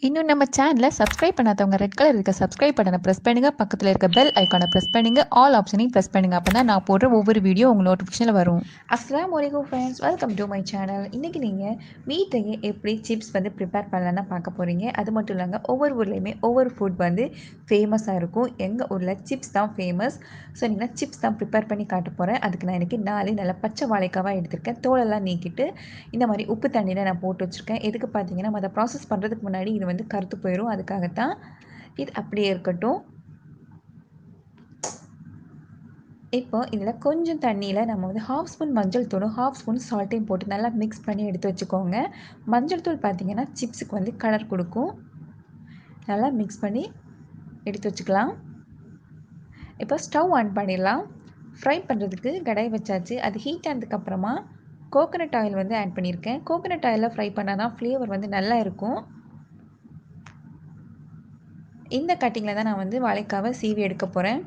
இன்னும் நம்ம சேனலை சப்ஸ்கிரைப் பண்ணாதவங்க ரெட் கலர் இருக்க சப்ஸ்கிரைப் பட்டனை ப்ரெஸ் பண்ணுங்க. பக்கத்தில் இருக்க பெல் ஐக்கானை ப்ரெஸ் பண்ணுங்க. ஆல் ஆப்ஷனையும் ப்ரெஸ் பண்ணுங்க. அப்போ தான் நான் போடுற ஒவ்வொரு வீடியோ உங்கள் நோட்டிஃபிகேஷனில் வரும். அஸ்ஸலாமு அலைக்கும் friends, welcome to my channel. இன்றைக்கி நீங்கள் வீட்டையே எப்படி சிப்ஸ் வந்து ப்ரிப்பேர் பண்ணலான்னு பார்க்க போகிறீங்க. அது மட்டும் இல்லைங்க, ஒவ்வொரு ஊர்லேயுமே ஒவ்வொரு ஃபுட் வந்து ஃபேமஸாக இருக்கும். எங்கள் ஊரில் சிப்ஸ் தான் ஃபேமஸ். ஸோ நீங்கள் சிப்ஸ் தான் ப்ரிப்பேர் பண்ணி காட்ட போகிறேன். அதுக்கு நான் இன்றைக்கி 4 நல்ல பச்சை வாழைக்காவாக எடுத்திருக்கேன். தோலெல்லாம் நீக்கிட்டு இந்த மாதிரி உப்பு தண்ணியில் நான் போட்டு வச்சுருக்கேன். எதுக்கு பார்த்தீங்கன்னா, அதை ப்ராசஸ் பண்ணுறதுக்கு முன்னாடி இது வந்து கருத்து போயிடும். அதுக்காகத்தான். இது அப்படியே இருக்கட்டும். இப்போ இதில் கொஞ்சம் தண்ணியில் நம்ம வந்து 1/2 ஸ்பூன் மஞ்சள் தூளும் 1/2 ஸ்பூன் சால்ட்டையும் போட்டு நல்லா மிக்ஸ் பண்ணி எடுத்து வச்சுக்கோங்க. மஞ்சள் தூள் பார்த்திங்கன்னா சிப்ஸுக்கு வந்து கலர் கொடுக்கும். நல்லா மிக்ஸ் பண்ணி எடுத்து வச்சுக்கலாம். இப்போ ஸ்டவ் ஆன் பண்ணிடலாம். ஃப்ரை பண்ணுறதுக்கு கடாய் வச்சாச்சு. அது ஹீட் ஆனதுக்கப்புறமா கோகோனட் ஆயில் வந்து ஆட் பண்ணியிருக்கேன். கோகோனட் ஆயிலில் ஃப்ரை பண்ணால் தான் ஃப்ளேவர் வந்து நல்லா இருக்கும். இந்த கட்டிங்கில் தான் நான் வந்து வாழைக்காவை சீவி எடுக்க போகிறேன்.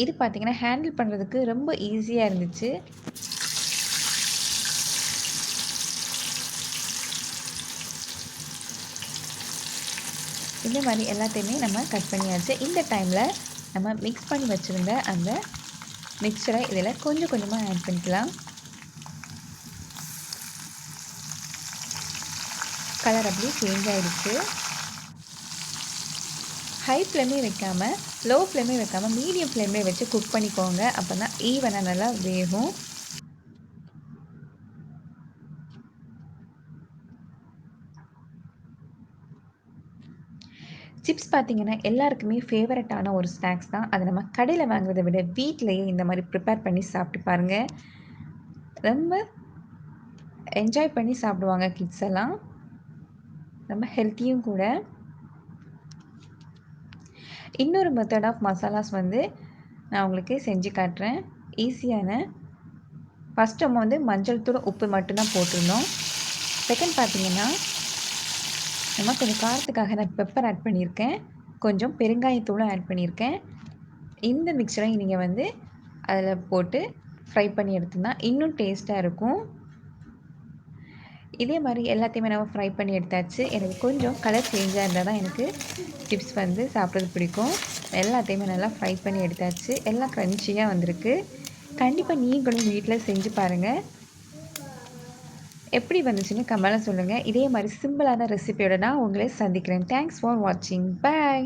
இது பார்த்திங்கன்னா ஹேண்டில் பண்ணுறதுக்கு ரொம்ப ஈஸியாக இருந்துச்சு. இந்த மாதிரி எல்லாத்தையுமே நம்ம கட் பண்ணியாச்சு. இந்த டைமில் நம்ம மிக்ஸ் பண்ணி வச்சுருந்த அந்த மிக்சரை இதில் கொஞ்சம் கொஞ்சமாக ஆட் பண்ணிக்கலாம். கலர் அப்படியே சேஞ்ச் ஆகிடுச்சு. ஹை ஃப்ளேமே வைக்காமல் லோ ஃப்ளேமே வைக்காமல் மீடியம் ஃப்ளேமே வச்சு குக் பண்ணிக்கோங்க. அப்போ தான் ஈவனாக நல்லா வேகும். சிப்ஸ் பார்த்திங்கன்னா எல்லாருக்குமே ஃபேவரட்டான ஒரு ஸ்நாக்ஸ் தான். அதை நம்ம கடையில் வாங்குறதை விட வீட்டிலையே இந்த மாதிரி ப்ரிப்பேர் பண்ணி சாப்பிட்டு பாருங்கள். ரொம்ப என்ஜாய் பண்ணி சாப்பிடுவாங்க கிட்ஸ் எல்லாம். ரொம்ப ஹெல்த்தியும் கூட. இன்னொரு மெத்தட் ஆஃப் மசாலாஸ் வந்து நான் உங்களுக்கு செஞ்சு காட்டுறேன். ஈஸியான. ஃபஸ்ட் நம்ம வந்து மஞ்சள் தூள் உப்பு மட்டும்தான் போட்டிருந்தோம். செகண்ட் பார்த்திங்கன்னா நம்ம கொஞ்சம் காரத்துக்காக நான் பெப்பர் ஆட் பண்ணியிருக்கேன். கொஞ்சம் பெருங்காயத்தூளும் ஆட் பண்ணியிருக்கேன். இந்த மிக்சரையும் நீங்கள் வந்து அதில் போட்டு ஃப்ரை பண்ணி எடுத்தோம்னா இன்னும் டேஸ்ட்டாக இருக்கும். இதே மாதிரி எல்லாத்தையுமே நம்ம ஃப்ரை பண்ணி எடுத்தாச்சு. எனக்கு கொஞ்சம் கலர் சேஞ்சாக இருந்தால் தான் எனக்கு சிப்ஸ் வந்து சாப்பிட்றது பிடிக்கும். எல்லாத்தையுமே நல்லா ஃப்ரை பண்ணி எடுத்தாச்சு. எல்லாம் க்ரன்ச்சியாக வந்திருக்கு. கண்டிப்பாக நீங்களும் வீட்டில் செஞ்சு பாருங்கள். எப்படி வந்துச்சுன்னு கமெண்ட்டில் சொல்லுங்கள். இதே மாதிரி சிம்பிளான ரெசிபியோட நான் உங்களை சந்திக்கிறேன். தேங்க்ஸ் ஃபார் வாட்சிங். பாய்.